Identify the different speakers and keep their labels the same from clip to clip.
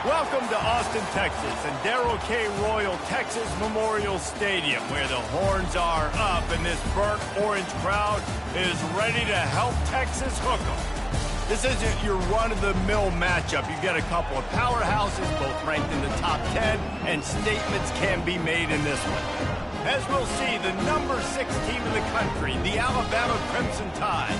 Speaker 1: Welcome to Austin, Texas, and Darrell K. Royal Texas Memorial Stadium, where the horns are up and this burnt orange crowd is ready to help Texas hook 'em. This isn't your run-of-the-mill matchup. You get a couple of powerhouses, both ranked in the top 10, and statements can be made in this one. As we'll see, the number 6 team in the country, the Alabama Crimson Tide,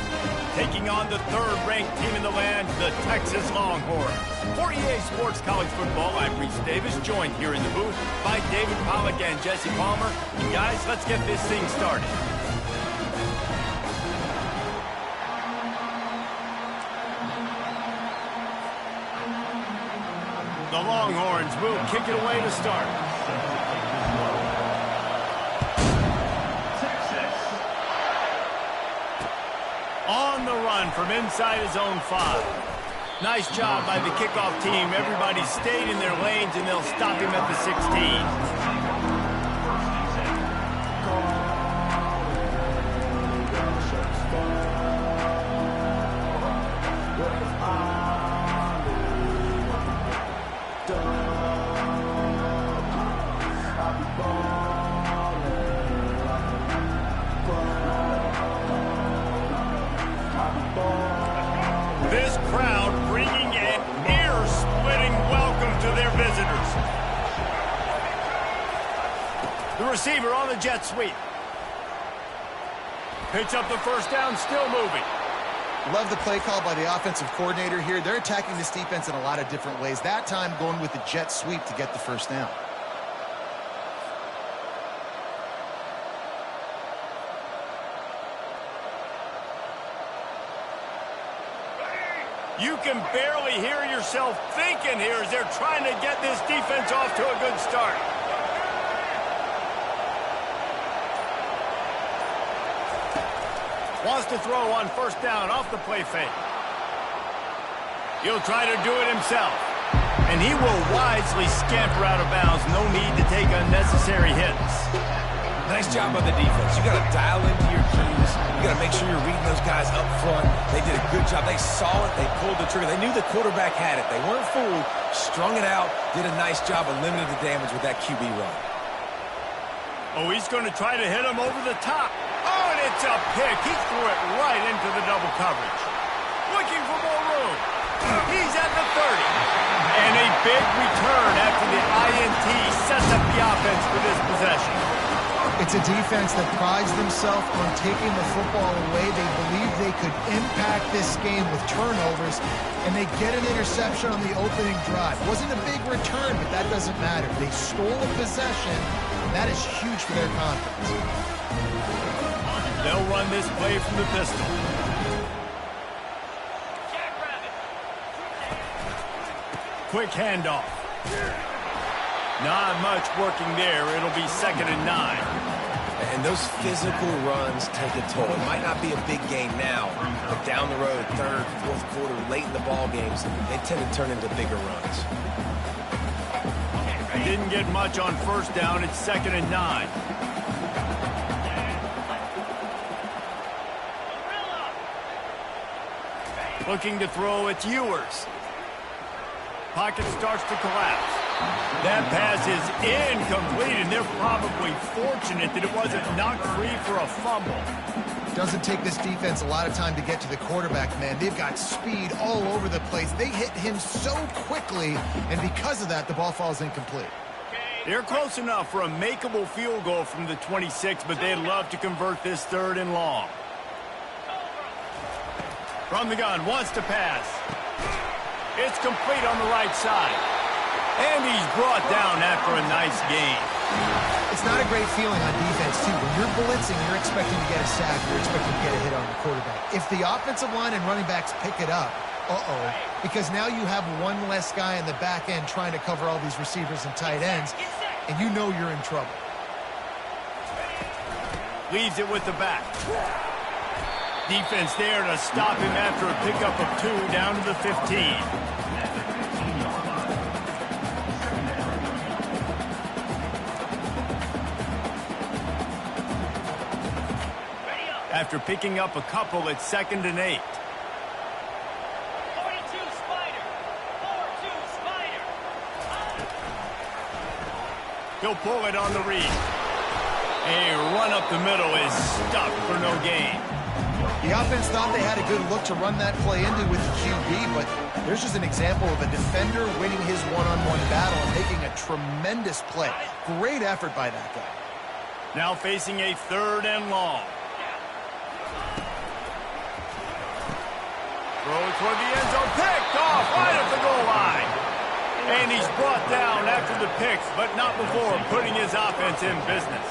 Speaker 1: taking on the third-ranked team in the land, the Texas Longhorns. For EA Sports College Football, I'm Reese Davis, joined here in the booth by David Pollack and Jesse Palmer. And guys, let's get this thing started. The Longhorns will kick it away to start. On the run from inside his own 5. Nice job by the kickoff team. Everybody stayed in their lanes, and they'll stop him at the 16. This crowd bringing an ear-splitting welcome to their visitors. The receiver on the jet sweep. Picks up the first down, still moving.
Speaker 2: Love the play call by the offensive coordinator here. They're attacking this defense in a lot of different ways. That time going with the jet sweep to get the first down.
Speaker 1: You can barely hear yourself thinking here as they're trying to get this defense off to a good start. Wants to throw on first down off the play fake. He'll try to do it himself. And he will wisely scamper out of bounds. No need to take unnecessary hits.
Speaker 3: Nice job by the defense. You got to dial into your keys. You got to make sure you're reading those guys up front. They did a good job. They saw it. They pulled the trigger. They knew the quarterback had it. They weren't fooled. Strung it out. Did a nice job of limiting the damage with that QB run.
Speaker 1: Oh, he's going to try to hit him over the top. Oh, and it's a pick. He threw it right into the double coverage. Looking for more room. He's at the 30. And a big return after the INT sets up the offense for this possession.
Speaker 4: It's a defense that prides themselves on taking the football away. They believe they could impact this game with turnovers, and they get an interception on the opening drive. Wasn't a big return, but that doesn't matter. They stole a possession, and that is huge for their confidence.
Speaker 1: They'll run this play from the pistol. Quick handoff. Not much working there. It'll be 2nd and 9.
Speaker 3: And those physical runs take a toll. It might not be a big game now, but down the road, 3rd, 4th quarter, late in the ball games, they tend to turn into bigger runs.
Speaker 1: Didn't get much on first down. It's 2nd and 9. Looking to throw, it's Ewers. Pocket starts to collapse. That pass is incomplete, and they're probably fortunate that it wasn't knocked free for a fumble.
Speaker 4: Doesn't take this defense a lot of time to get to the quarterback, man. They've got speed all over the place. They hit him so quickly, and because of that, the ball falls incomplete.
Speaker 1: They're close enough for a makeable field goal from the 26, but they'd love to convert this 3rd and long. From the gun, wants to pass. It's complete on the right side. And he's brought down after a nice gain.
Speaker 4: It's not a great feeling on defense, too. When you're blitzing, you're expecting to get a sack. You're expecting to get a hit on the quarterback. If the offensive line and running backs pick it up, because now you have one less guy in the back end trying to cover all these receivers and tight ends, and you know you're in trouble.
Speaker 1: Leaves it with the back. Defense there to stop him after a pickup of 2 down to the 15. After picking up a couple, it's 2nd and 8. He'll pull it on the read. A run up the middle is stuck for no gain.
Speaker 2: The offense thought they had a good look to run that play into with the QB, but there's just an example of a defender winning his one-on-one battle and making a tremendous play. Great effort by that guy.
Speaker 1: Now facing a 3rd and long. Throw toward the end zone, picked off right at the goal line. And he's brought down after the picks, but not before putting his offense in business.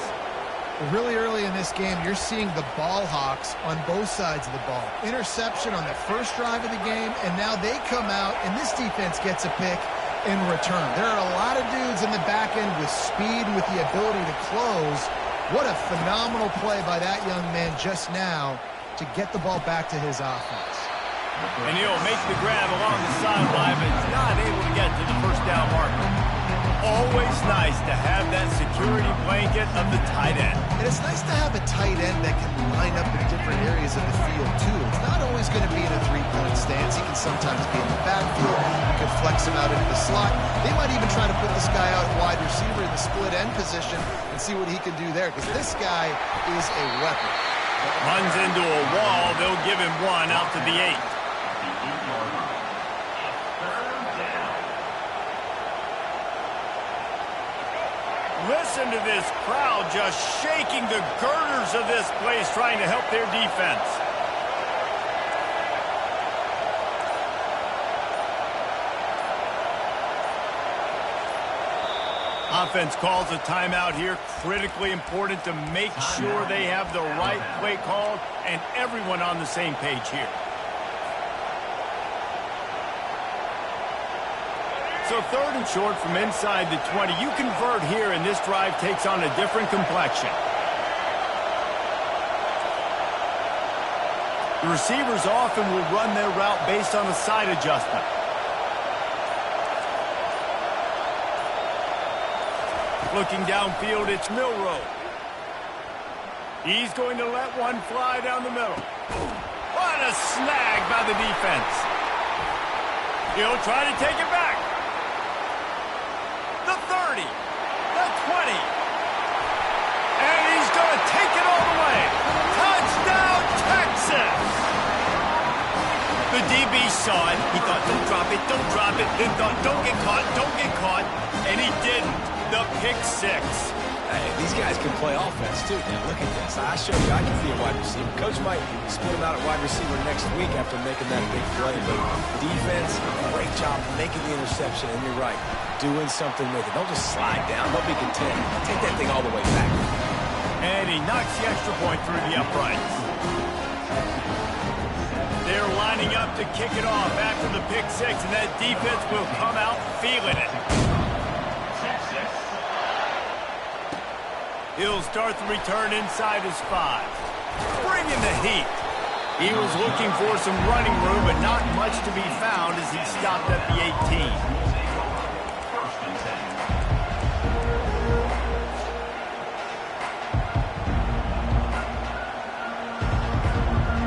Speaker 4: Really early in this game, you're seeing the ball hawks on both sides of the ball. Interception on the first drive of the game, and now they come out, and this defense gets a pick in return. There are a lot of dudes in the back end with speed, with the ability to close. What a phenomenal play by that young man just now to get the ball back to his offense.
Speaker 1: And he'll make the grab along the sideline, but he's not able to get to the first down marker. Always nice to have that security blanket of the tight end.
Speaker 2: And it's nice to have a tight end that can line up in different areas of the field, too. It's not always going to be in a three-point stance. He can sometimes be in the backfield. You can flex him out into the slot. They might even try to put this guy out wide receiver in the split end position and see what he can do there, because this guy is a weapon.
Speaker 1: Runs into a wall. They'll give him one out to the 8. Listen to this crowd just shaking the girders of this place, trying to help their defense. Offense calls a timeout here. Critically important to make sure they have the right play called and everyone on the same page here. So 3rd and short from inside the 20. You convert here, and this drive takes on a different complexion. The receivers often will run their route based on a side adjustment. Looking downfield, it's Milroe. He's going to let one fly down the middle. What a snag by the defense. He'll try to take it back. The 30, the 20, and he's going to take it all the way. Touchdown, Texas! The DB saw it. He thought, don't drop it, don't drop it. Then thought, don't get caught, and he didn't. The pick 6.
Speaker 3: Hey, these guys can play offense, too. Now, look at this. I showed you I can be a wide receiver. Coach might split him out at wide receiver next week after making that big play. But defense, great job making the interception. And you're right, doing something with it. Don't just slide down. Don't be content. Take that thing all the way back.
Speaker 1: And he knocks the extra point through the uprights. They're lining up to kick it off after the pick 6, and that defense will come out feeling it. He'll start the return inside his 5. Bringing the heat. He was looking for some running room, but not much to be found as he stopped at the 18.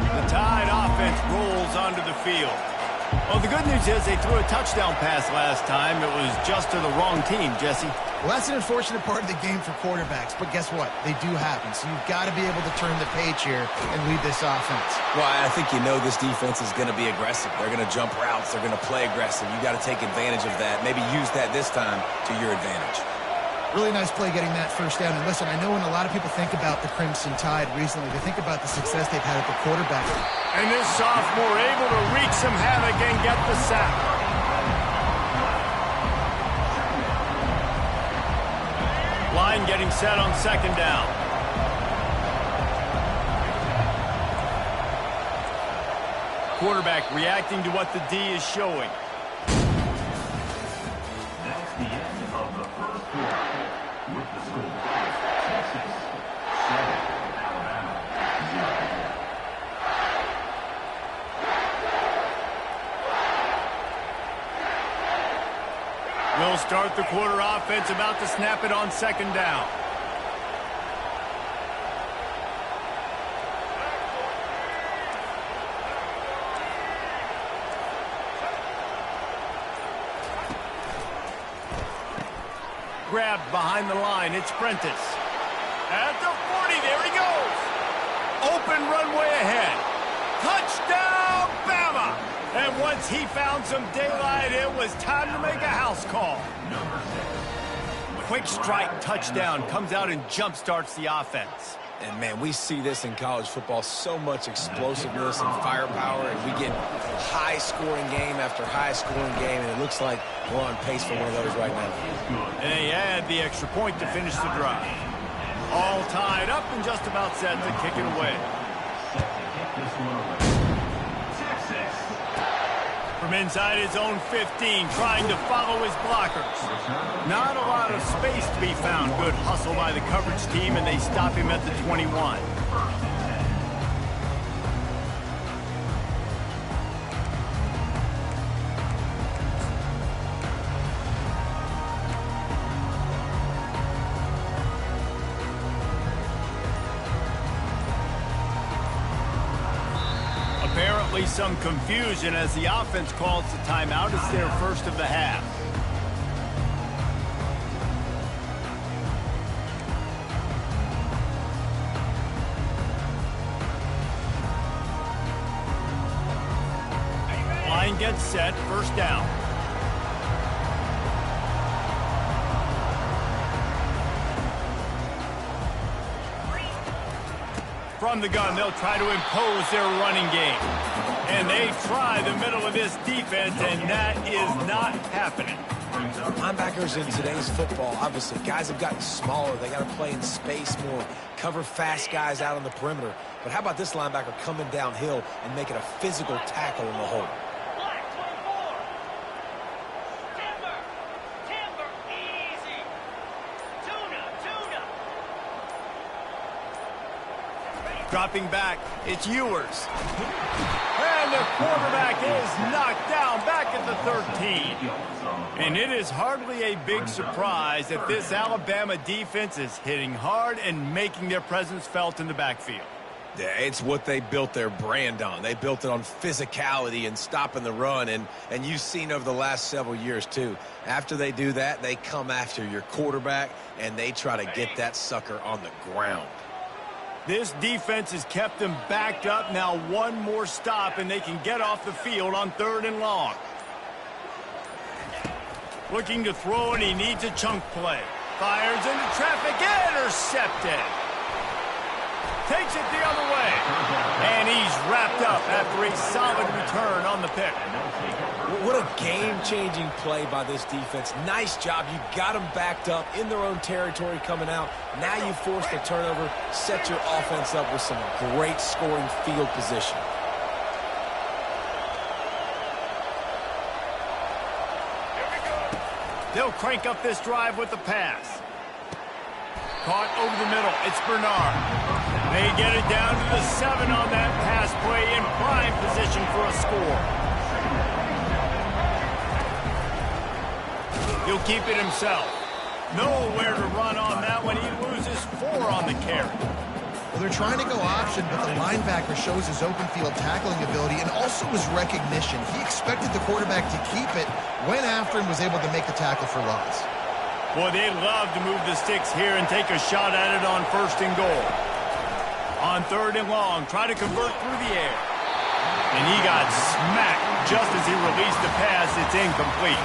Speaker 1: The Tide offense rolls onto the field. Well, the good news is they threw a touchdown pass last time. It was just to the wrong team, Jesse.
Speaker 4: Well, that's an unfortunate part of the game for quarterbacks, but guess what? They do happen, so you've got to be able to turn the page here and lead this offense.
Speaker 3: Well, I think you know this defense is going to be aggressive. They're going to jump routes. They're going to play aggressive. You got to take advantage of that. Maybe use that this time to your advantage.
Speaker 4: Really nice play getting that first down. And listen, I know when a lot of people think about the Crimson Tide recently, they think about the success they've had at the quarterback.
Speaker 1: And this sophomore able to wreak some havoc and get the sack. Line getting set on 2nd down. Quarterback reacting to what the D is showing.
Speaker 5: That's the end of the first quarter. With the score, Texas 7, Alabama 0.
Speaker 1: We'll start the quarter offense, about to snap it on 2nd down. grabbed behind the line. It's Prentice. At the 40, there he goes. Open runway ahead. Touchdown, Bama! And once he found some daylight, it was time to make a house call. Quick strike touchdown comes out and jump-starts the offense.
Speaker 3: And, man, we see this in college football, so much explosiveness and firepower, and we get high-scoring game after high-scoring game, and it looks like we're on pace for one of those right now.
Speaker 1: And they add the extra point to finish the drive. All tied up and just about set to kick it away. From inside his own 15, trying to follow his blockers. Not a lot of space to be found. Good hustle by the coverage team, and they stop him at the 21. Apparently some confusion as the offense calls the timeout. It's their first of the half. Line gets set, first down. From the gun, they'll try to impose their running game. And they try the middle of this defense, and that is not happening.
Speaker 3: Linebackers in today's football, obviously, guys have gotten smaller. They got to play in space more, cover fast guys out on the perimeter. But how about this linebacker coming downhill and making a physical tackle in the hole? Dropping back, it's Ewers. And the quarterback is knocked down back at the 13. And it is hardly a big surprise that this Alabama defense is hitting hard and making their presence felt in the backfield. Yeah, it's what they built their brand on. They built it on physicality and stopping the run, and you've seen over the last several years, too. After they do that, they come after your quarterback, and they try to get that sucker on the ground.
Speaker 1: This defense has kept them backed up. Now one more stop, and they can get off the field on 3rd and long. Looking to throw, and he needs a chunk play. Fires into traffic, intercepted. Takes it the other way. And he's wrapped up after a solid return on the pick.
Speaker 3: What a game-changing play by this defense. Nice job. You got them backed up in their own territory coming out. Now you force the turnover, set your offense up with some great scoring field position.
Speaker 1: They'll crank up this drive with the pass. Caught over the middle. It's Bernard. They get it down to the 7 on that pass play in prime position for a score. He'll keep it himself. Nowhere to run on that one. He loses 4 on the carry.
Speaker 4: Well, they're trying to go option, but the linebacker shows his open field tackling ability and also his recognition. He expected the quarterback to keep it, went after him, was able to make the tackle for loss.
Speaker 1: Boy, they'd love to move the sticks here and take a shot at it on 1st and goal. On 3rd and long, try to convert through the air. And he got smacked just as he released the pass. It's incomplete.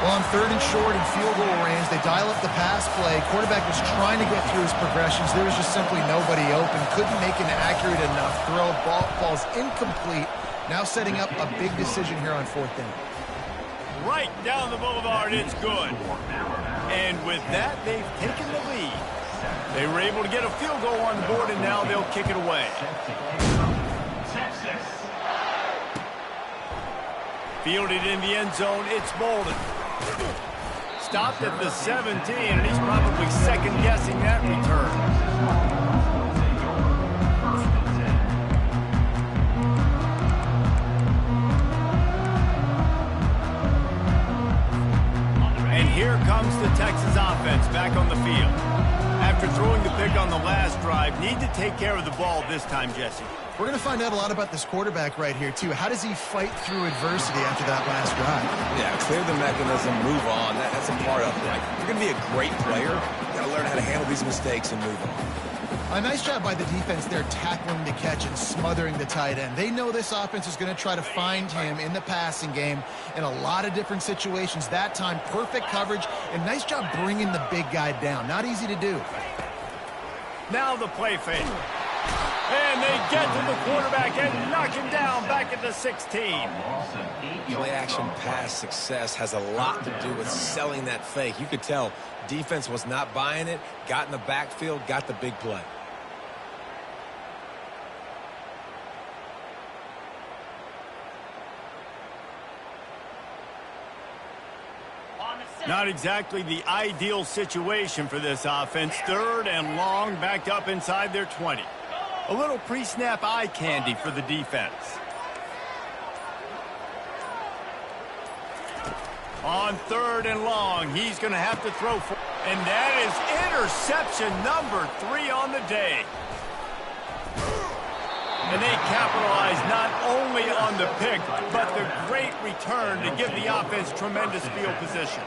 Speaker 4: Well, on 3rd and short and field goal range, they dial up the pass play. Quarterback was trying to get through his progressions. There was just simply nobody open. Couldn't make an accurate enough throw. Ball falls incomplete. Now setting up a big decision here on 4th down.
Speaker 1: Right down the boulevard, it's good. And with that, they've taken the lead. They were able to get a field goal on the board, and now they'll kick it away. Fielded in the end zone, it's Bolden. Stopped at the 17, and he's probably second-guessing that return. Here comes the Texas offense back on the field. After throwing the pick on the last drive, need to take care of the ball this time, Jesse.
Speaker 2: We're going to find out a lot about this quarterback right here, too. How does he fight through adversity after that last drive?
Speaker 3: Yeah, clear the mechanism, move on. That's a part of it. Like, if you're going to be a great player, you got to learn how to handle these mistakes and move on.
Speaker 2: A nice job by the defense there, tackling the catch and smothering the tight end. They know this offense is going to try to find him in the passing game in a lot of different situations. That time, perfect coverage, and nice job bringing the big guy down. Not easy to do.
Speaker 1: Now the play fake. And they get to the quarterback and knock him down back at the 16.
Speaker 3: Play action pass success has a lot to do with selling that fake. You could tell defense was not buying it, got in the backfield, got the big play.
Speaker 1: Not exactly the ideal situation for this offense. 3rd and long, backed up inside their 20. A little pre-snap eye candy for the defense. On 3rd and long, he's going to have to throw for, and that is interception number 3 on the day. And they capitalize not only on the pick, but the great return to give the offense tremendous field position.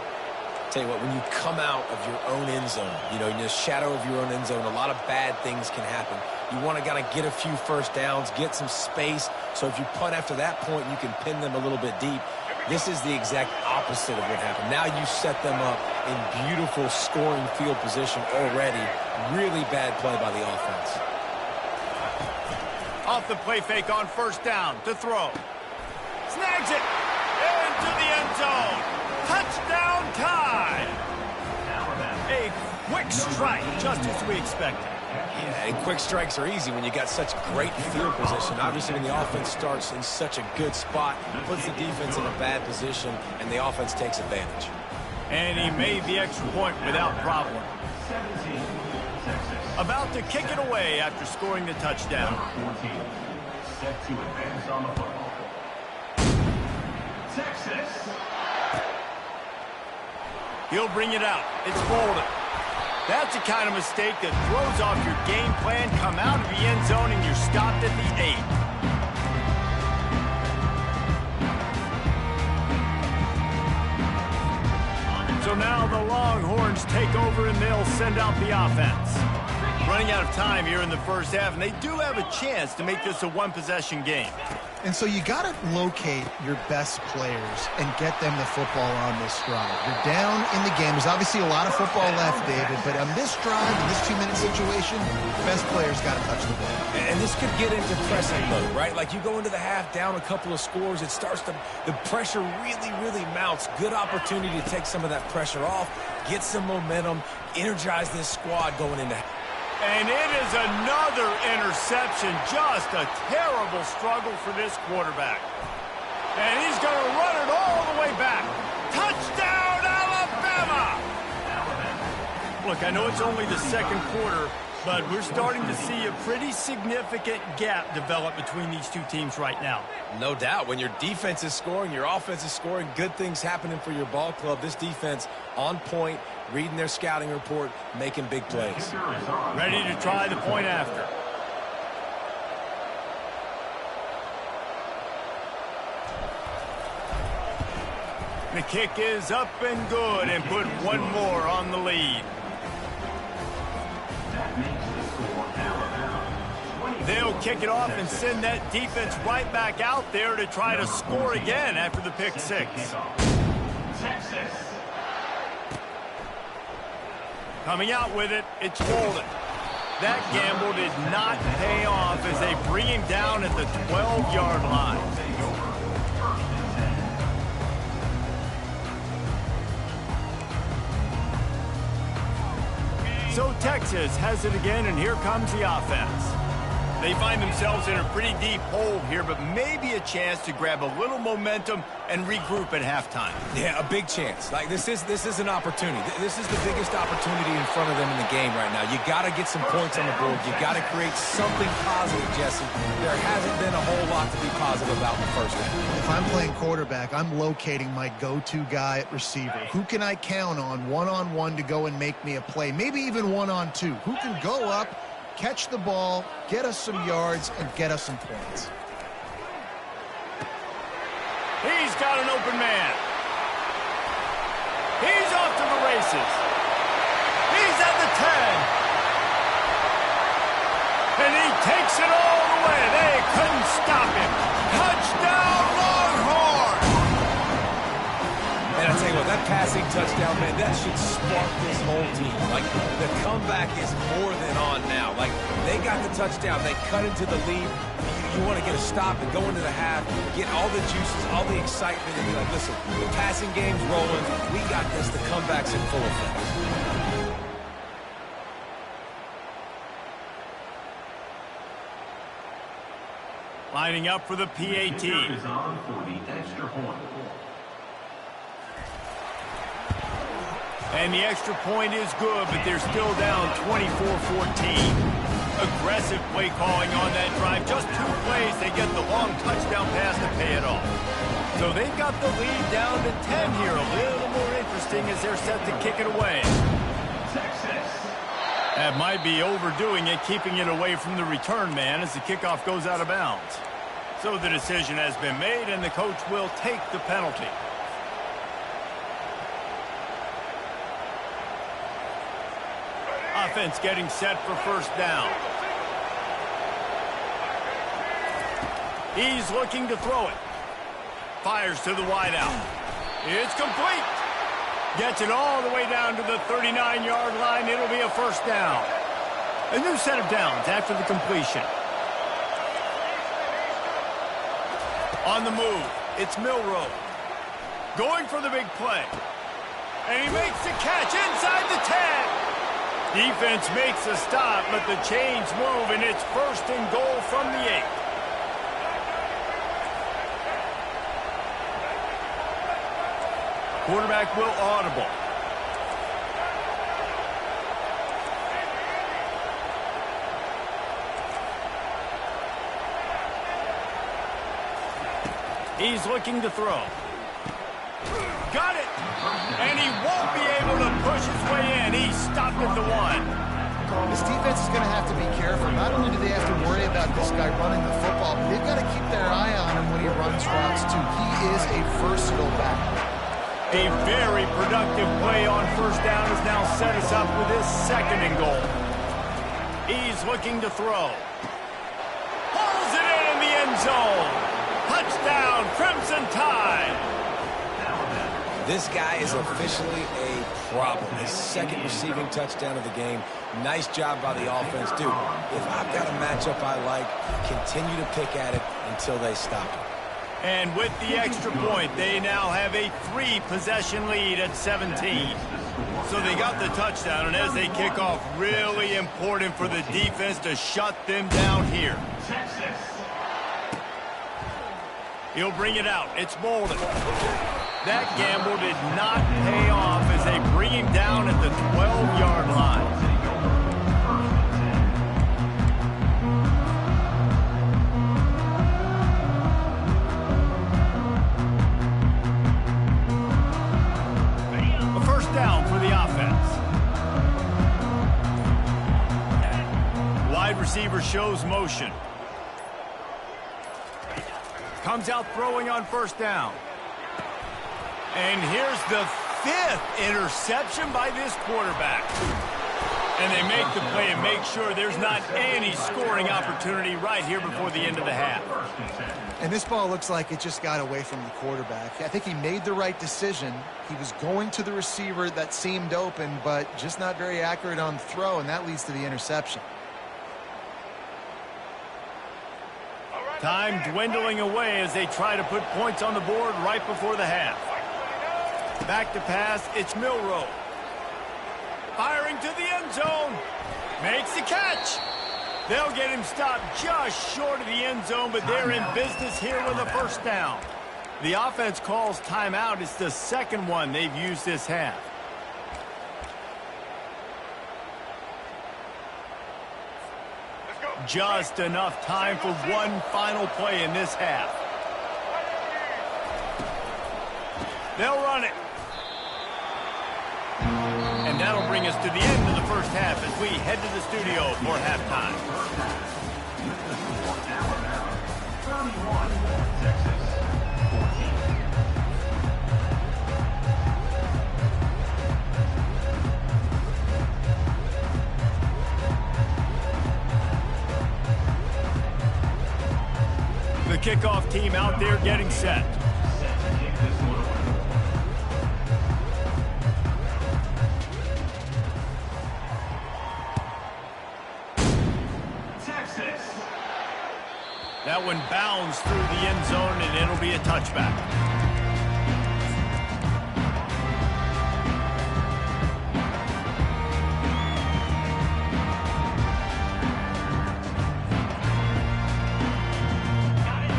Speaker 3: Tell you what, when you come out of your own end zone, you know, in the shadow of your own end zone, a lot of bad things can happen. You want to kind of get a few first downs, get some space, so if you punt after that point, you can pin them a little bit deep. This is the exact opposite of what happened. Now you set them up in beautiful scoring field position already. Really bad play by the offense.
Speaker 1: Off the play fake on 1st down to throw. Snags it into the end zone. Touchdown time. A quick strike, just as we expected.
Speaker 3: Yeah, and quick strikes are easy when you got such great field position. Obviously, when the offense starts in such a good spot, it puts the defense in a bad position, and the offense takes advantage.
Speaker 1: And he made the extra point without problem. About to kick it away after scoring the touchdown.
Speaker 5: Number 14, set to advance on the football. Texas.
Speaker 1: He'll bring it out. It's folded. That's the kind of mistake that throws off your game plan. Come out of the end zone and you're stopped at the 8. So now the Longhorns take over and they'll send out the offense. Running out of time here in the 1st half, and they do have a chance to make this a one-possession game.
Speaker 2: And so you got to locate your best players and get them the football on this drive. You're down in the game. There's obviously a lot of football left, David, but on this drive, in this 2-minute situation, the best players got to touch the ball.
Speaker 3: And this could get into pressing mode, right? Like you go into the half down a couple of scores, it starts to, the pressure really, really mounts. Good opportunity to take some of that pressure off, get some momentum, energize this squad going into half.
Speaker 1: And it is another interception. Just a terrible struggle for this quarterback. And he's going to run it all the way back. Touchdown, Alabama! Look, I know it's only the 2nd quarter, but we're starting to see a pretty significant gap develop between these two teams right now.
Speaker 3: No doubt. When your defense is scoring, your offense is scoring, good things happening for your ball club. This defense on point, reading their scouting report, making big plays.
Speaker 1: Ready to try the point after. The kick is up and good and put one more on the lead. They'll kick it off and send that defense right back out there to try to score again after the pick 6.
Speaker 5: Texas.
Speaker 1: Coming out with it, it's folded. That gamble did not pay off as they bring him down at the 12-yard line. So Texas has it again, and here comes the offense. They find themselves in a pretty deep hole here, but maybe a chance to grab a little momentum and regroup at halftime.
Speaker 3: Yeah, a big chance. Like this is an opportunity. This is the biggest opportunity in front of them in the game right now. You got to get some points on the board. You got to create something positive, Jesse. There hasn't been a whole lot to be positive about in the 1st half.
Speaker 2: If I'm playing quarterback, I'm locating my go-to guy at receiver. Who can I count on one-on-one to go and make me a play? Maybe even one-on-two. Who can go up
Speaker 4: catch the ball, get us some yards, and get us some points.
Speaker 1: He's got an open man. He's off to the races. He's at the 10. And he takes it all the way. They couldn't stop him. Touchdown, Longhorn!
Speaker 3: And I tell you what, that passing touchdown, man, that should spark this whole team. Like, the comeback is more than on now. Like, they got the touchdown. They cut into the lead. You want to get a stop and go into the half, get all the juices, all the excitement, and be like, listen, the passing game's rolling. We got this. The comeback's in full effect.
Speaker 1: Lining up for the PAT.
Speaker 5: Is on for the extra point.
Speaker 1: And the extra point is good, but they're still down 24-14. Aggressive play calling on that drive. Just 2 plays, they get the long touchdown pass to pay it off. So they've got the lead down to 10 here. A little more interesting as they're set to kick it away.
Speaker 5: Texas.
Speaker 1: That might be overdoing it, keeping it away from the return man as the kickoff goes out of bounds. So the decision has been made, and the coach will take the penalty. Offense getting set for first down. He's looking to throw it. Fires to the wideout. It's complete. Gets it all the way down to the 39-yard line. It'll be a first down. A new set of downs after the completion. On the move, it's Milroe. Going for the big play. And he makes the catch inside the 10. Defense makes a stop, but the chains move, and it's first and goal from the 8. Quarterback will audible. He's looking to throw. Got it! And he won't be able to push his way in. He stopped at the 1.
Speaker 4: This defense is going to have to be careful. Not only do they have to worry about this guy running the football, but they've got to keep their eye on him when he runs routes, too. He is a versatile back.
Speaker 1: A very productive play on first down has now set us up with his second and goal. He's looking to throw. Pulls it in the end zone. Touchdown, Crimson Tide.
Speaker 3: This guy is officially a problem. His second receiving touchdown of the game. Nice job by the offense. Dude, if I've got a matchup I like, continue to pick at it until they stop it.
Speaker 1: And with the extra point, they now have a 3-possession lead at 17. So they got the touchdown, and as they kick off, really important for the defense to shut them down here. He'll bring it out. It's Molden. That gamble did not pay off as they bring him down at the 12-yard line. A first down for the offense. Wide receiver shows motion. Comes out throwing on first down. And here's the 5th interception by this quarterback. And they make the play and make sure there's not any scoring opportunity right here before the end of the half.
Speaker 4: And this ball looks like it just got away from the quarterback. I think he made the right decision. He was going to the receiver that seemed open, but just not very accurate on the throw, and that leads to the interception.
Speaker 1: Time dwindling away as they try to put points on the board right before the half. Back to pass, it's Milroe. Firing to the end zone. Makes the catch. They'll get him stopped just short of the end zone, but they're in business here with a first down. The offense calls timeout. It's the second one they've used this half. Just enough time for one final play in this half. They'll run it. And now that'll bring us to the end of the first half as we head to the studio for halftime.
Speaker 5: With the score, Alabama 31, Texas 14.
Speaker 1: The kickoff team out there getting set.
Speaker 5: Set to kick this one away. Texas.
Speaker 1: That one bounds through the end zone, and it'll be a touchback.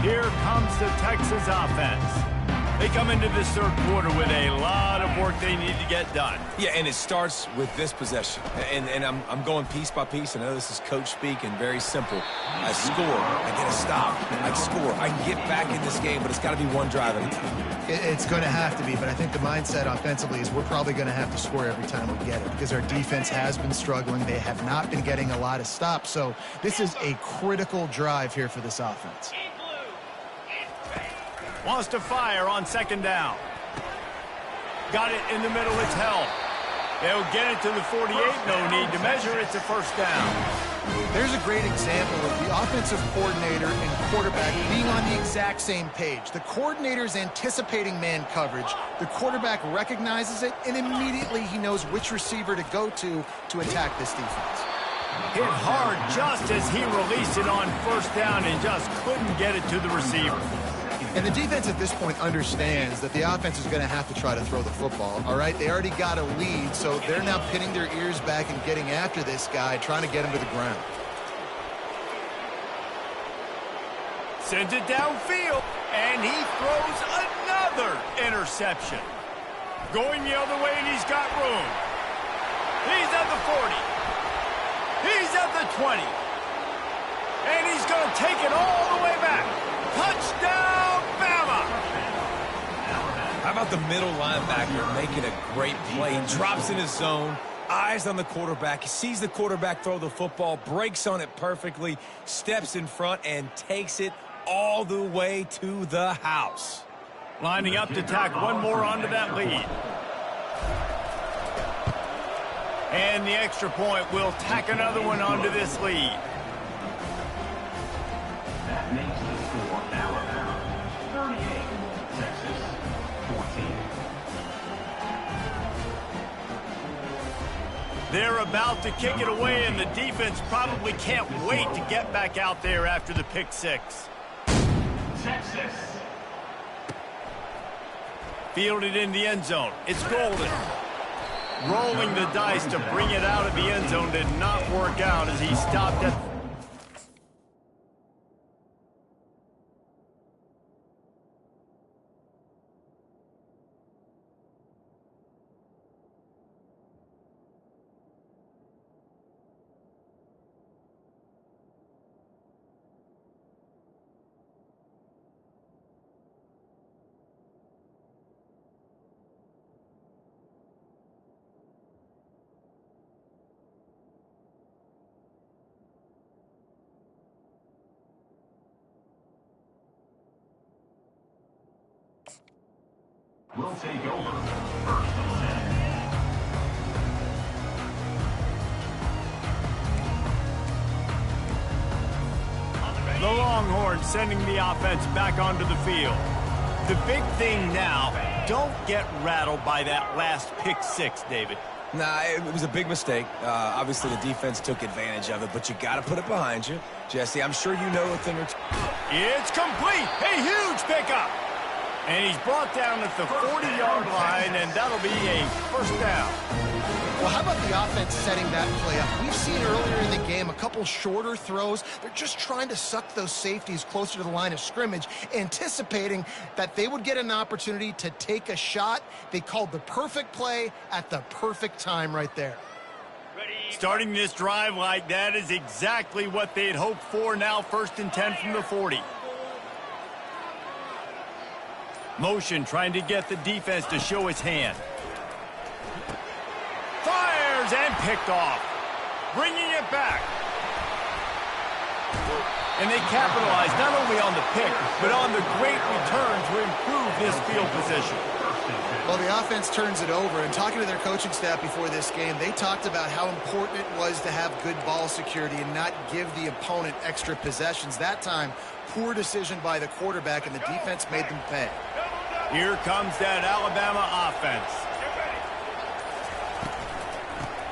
Speaker 1: Here comes the Texas offense. They come into this third quarter with a lot of work they need to get done.
Speaker 3: Yeah, and it starts with this possession. And I'm going piece by piece. I know this is coach speak and very simple. I score. I get a stop. I score. I can get back in this game, but it's got to be one drive at a time.
Speaker 4: It's going to have to be, but I think the mindset offensively is we're probably going to have to score every time we get it because our defense has been struggling. They have not been getting a lot of stops. So this is a critical drive here for this offense.
Speaker 1: Wants to fire on second down. Got it in the middle. It's held. They'll get it to the 48. No need to measure. It's a first down.
Speaker 4: There's a great example of the offensive coordinator and quarterback being on the exact same page. The coordinator's anticipating man coverage. The quarterback recognizes it, and immediately he knows which receiver to go to attack this defense.
Speaker 1: Hit hard just as he released it on first down and just couldn't get it to the receiver.
Speaker 4: And the defense at this point understands that the offense is going to have to try to throw the football, all right? They already got a lead, so they're now pinning their ears back and getting after this guy, trying to get him to the ground.
Speaker 1: Sends it downfield, and he throws another interception. Going the other way, and he's got room. He's at the 40. He's at the 20. And he's going to take it all the way back. Touchdown, Bama!
Speaker 3: How about the middle linebacker making a great play? He drops in his zone, eyes on the quarterback. He sees the quarterback throw the football, breaks on it perfectly, steps in front, and takes it all the way to the house.
Speaker 1: Lining up to tack one more onto that lead. And the extra point will tack another one onto this lead.
Speaker 5: That makes the score Alabama 38, Texas 14.
Speaker 1: They're about to kick it away, and the defense probably can't wait to get back out there after the pick six.
Speaker 5: Texas.
Speaker 1: Fielded in the end zone. It's Golden. Rolling the dice to bring it out of the end zone did not work out as he stopped at...
Speaker 5: Will take over. First and 10.
Speaker 1: The Longhorns sending the offense back onto the field. The big thing now, don't get rattled by that last pick six, David.
Speaker 3: Nah, it was a big mistake. Obviously, the defense took advantage of it, but you got to put it behind you. Jesse, I'm sure you know a thing or two.
Speaker 1: It's complete. A huge pickup. And he's brought down at the 40-yard line, and that'll be a first down.
Speaker 4: Well, how about the offense setting that play up? We've seen earlier in the game a couple shorter throws. They're just trying to suck those safeties closer to the line of scrimmage, anticipating that they would get an opportunity to take a shot. They called the perfect play at the perfect time right there.
Speaker 1: Starting this drive like that is exactly what they had hoped for. Now first and 10 from the 40. Motion trying to get the defense to show its hand. Fire! fires and picked off. Bringing it back. And they capitalize not only on the pick, but on the great return to improve this field position.
Speaker 2: Well, the offense turns it over, and talking to their coaching staff before this game, they talked about how important it was to have good ball security and not give the opponent extra possessions. That time, poor decision by the quarterback, and the defense made them pay.
Speaker 1: Here comes that Alabama offense.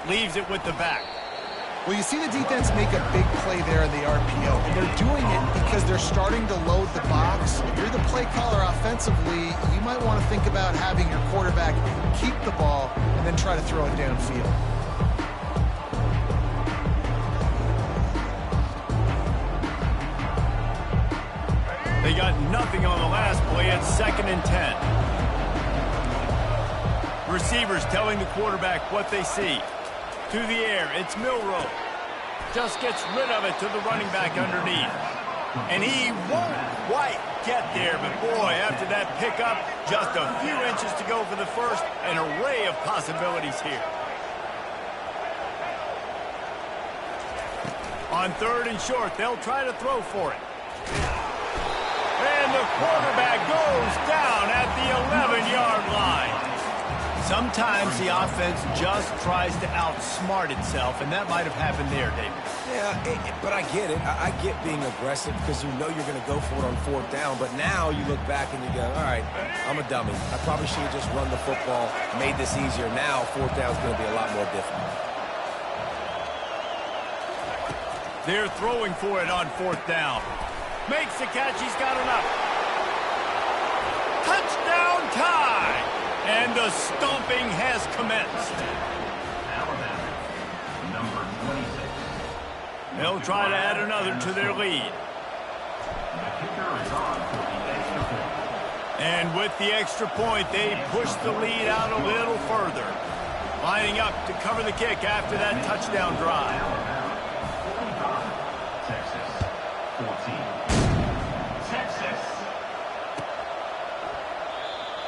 Speaker 1: Leaves it with the back.
Speaker 4: Well, you see the defense make a big play there in the RPO, and they're doing it because they're starting to load the box. If you're the play caller offensively, you might want to think about having your quarterback keep the ball and then try to throw it downfield.
Speaker 1: They got nothing on the last play at 2nd and 10. Receivers telling the quarterback what they see. To the air, it's Milroe. Just gets rid of it to the running back underneath. And he won't quite get there, but boy, after that pickup, just a few inches to go for the first. An array of possibilities here. On 3rd and short, they'll try to throw for it. And the quarterback goes down at the 11-yard line. Sometimes the offense just tries to outsmart itself, and that might have happened there, David.
Speaker 3: Yeah, but I get it. I get being aggressive because you know you're going to go for it on 4th down. But now you look back and you go, all right, I'm a dummy. I probably should have just run the football, made this easier. Now 4th down is going to be a lot more difficult.
Speaker 1: They're throwing for it on 4th down. Makes the catch. He's got enough. Touchdown tie. And the stomping has commenced.
Speaker 5: Alabama, number 26.
Speaker 1: They'll try to add another to their lead.
Speaker 5: The kicker is on for the extra point.
Speaker 1: And with the extra point, they push the lead out a little further. Lining up to cover the kick after that touchdown drive.
Speaker 5: Alabama, 45. Texas, 14. Texas.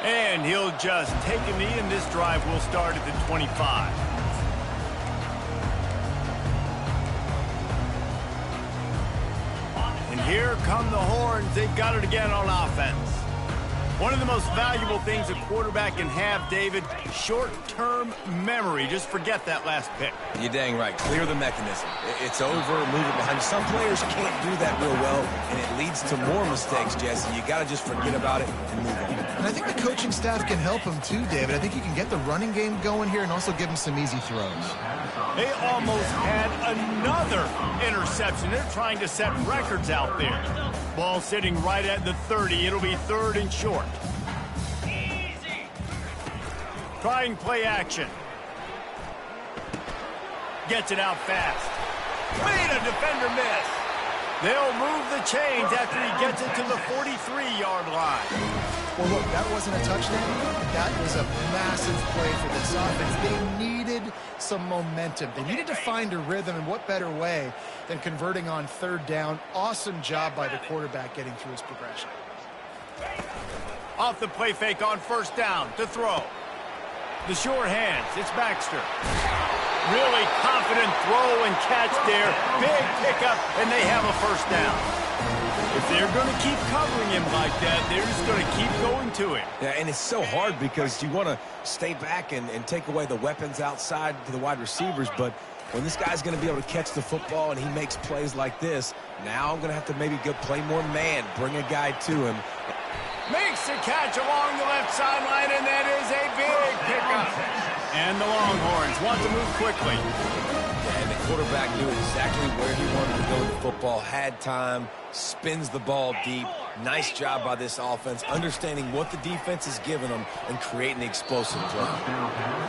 Speaker 1: And he'll just take a knee, and this drive will start at the 25. And here come the horns. They've got it again on offense. One of the most valuable things a quarterback can have, David, short-term memory. Just forget that last pick.
Speaker 3: You're dang right. Clear the mechanism. It's over, move it behind you. Some players can't do that real well, and it leads to more mistakes, Jesse. You got to just forget about it and move on.
Speaker 4: And I think the coaching staff can help him too, David. I think you can get the running game going here and also give him some easy throws.
Speaker 1: They almost had another interception. They're trying to set records out there. Ball sitting right at the 30. It'll be 3rd and short. Trying play action. Gets it out fast. Made a defender miss. They'll move the chains after he gets it to the 43-yard line.
Speaker 4: Well, look, that wasn't a touchdown. That was a massive play for this offense. They needed some momentum. They needed to find a rhythm, and what better way than converting on 3rd down. Awesome job by the quarterback getting through his progression.
Speaker 1: Off the play fake on 1st down to throw. The sure hands. It's Baxter. Really confident throw and catch there. Big pickup, and they have a 1st down. If they're going to keep covering him like that, they're just going to keep going to him.
Speaker 3: Yeah, and it's so hard because you want to stay back and take away the weapons outside to the wide receivers, but when this guy's going to be able to catch the football and he makes plays like this, now I'm going to have to maybe go play more man, bring a guy to him.
Speaker 1: Makes the catch along the left sideline, and that is a big pickup. And the Longhorns want to move quickly.
Speaker 3: And the quarterback knew exactly where he wanted to go with the football, had time, spins the ball deep. Nice job by this offense, understanding what the defense is giving them and creating the explosive play.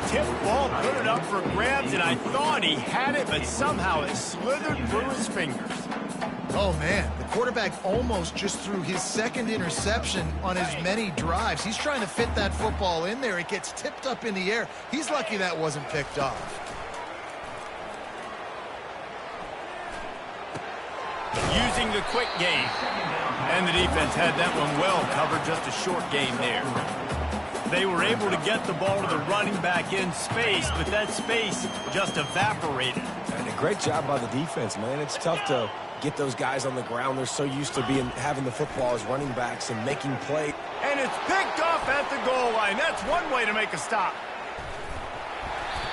Speaker 1: Tip ball, put it up for grabs, and I thought he had it, but somehow it slithered through his fingers.
Speaker 4: Oh, man, the quarterback almost just threw his 2nd interception on as many drives. He's trying to fit that football in there. It gets tipped up in the air. He's lucky that wasn't picked off.
Speaker 1: Using the quick game. And the defense had that one well covered, just a short game there. They were able to get the ball to the running back in space, but that space just evaporated.
Speaker 3: And a great job by the defense, man. It's tough to get those guys on the ground. They're so used to having the football as running backs and making plays.
Speaker 1: And it's picked off at the goal line. That's one way to make a stop.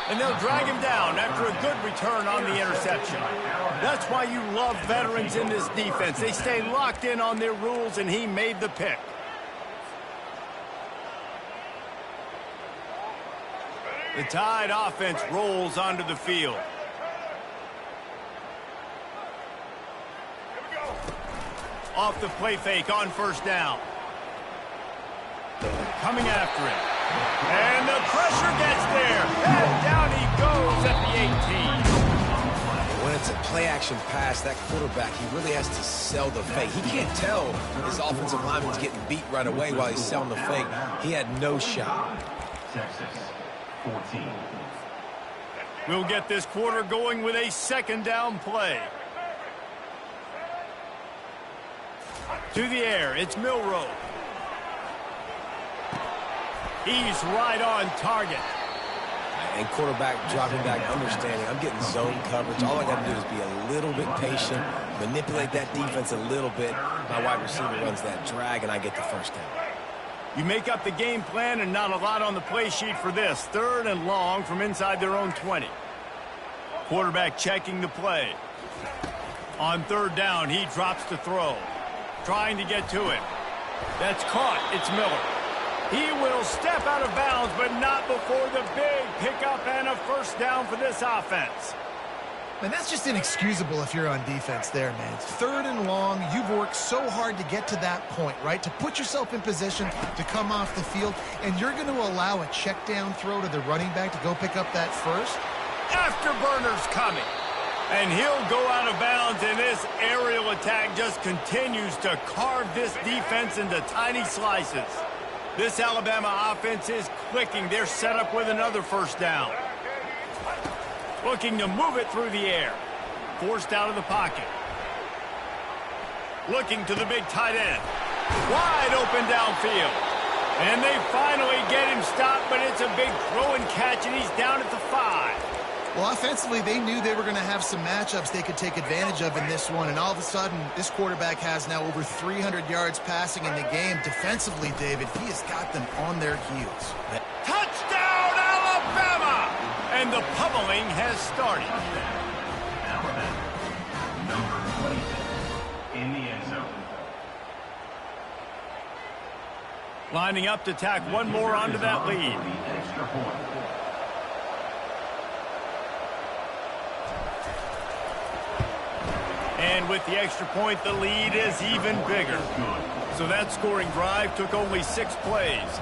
Speaker 1: And they'll drag him down after a good return on the interception. That's why you love veterans in this defense. They stay locked in on their rules, and he made the pick. The Tide offense rolls onto the field. Off the play fake on first down. Coming after him. And the pressure gets there. And down he goes at the 18.
Speaker 3: When it's a play-action pass, that quarterback, he really has to sell the fake. He can't tell his offensive lineman's getting beat right away while he's selling the fake. He had no shot.
Speaker 5: Texas, 14.
Speaker 1: We'll get this quarter going with a second down play. To the air, it's Milroe. He's right on target.
Speaker 3: And quarterback dropping back, understanding, I'm getting zone coverage. All I got to do is be a little bit patient, manipulate that defense a little bit. My wide receiver runs that drag, and I get the first down.
Speaker 1: You make up the game plan, and not a lot on the play sheet for this. 3rd and long from inside their own 20. Quarterback checking the play. On 3rd down, he drops to throw. Trying to get to him. That's caught. It's Miller. He will step out of bounds, but not before the big pickup and a first down for this offense.
Speaker 4: And that's just inexcusable if you're on defense there, man. It's 3rd and long. You've worked so hard to get to that point, right? To put yourself in position to come off the field, and you're going to allow a check down throw to the running back to go pick up that first?
Speaker 1: Afterburner's coming. And he'll go out of bounds, and this aerial attack just continues to carve this defense into tiny slices. This Alabama offense is clicking. They're set up with another first down. Looking to move it through the air. Forced out of the pocket. Looking to the big tight end. Wide open downfield. And they finally get him stopped, but it's a big throw and catch, and he's down at the 5.
Speaker 4: Well, offensively, they knew they were going to have some matchups they could take advantage of in this one, and all of a sudden, this quarterback has now over 300 yards passing in the game. Defensively, David, he has got them on their heels.
Speaker 1: Touchdown, Alabama! And the pummeling has started.
Speaker 5: Alabama, number 26, in the end zone.
Speaker 1: Lining up to tack one more onto that lead.
Speaker 5: The extra point.
Speaker 1: And with the extra point, the lead is even bigger. So that scoring drive took only 6 plays.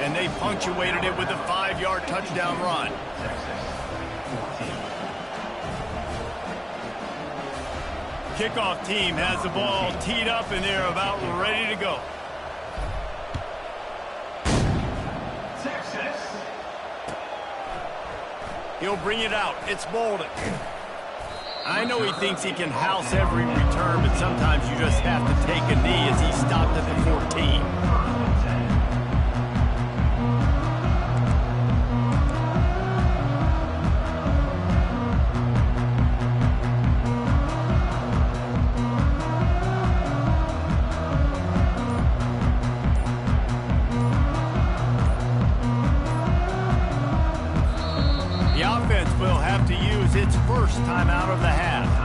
Speaker 1: And they punctuated it with a 5-yard touchdown run. Kickoff team has the ball teed up, and they're about ready to go.
Speaker 5: Texas.
Speaker 1: He'll bring it out. It's Bolden. I know he thinks he can house every return, but sometimes you just have to take a knee as he stopped at the 14. The offense will have to use its first time out of the half.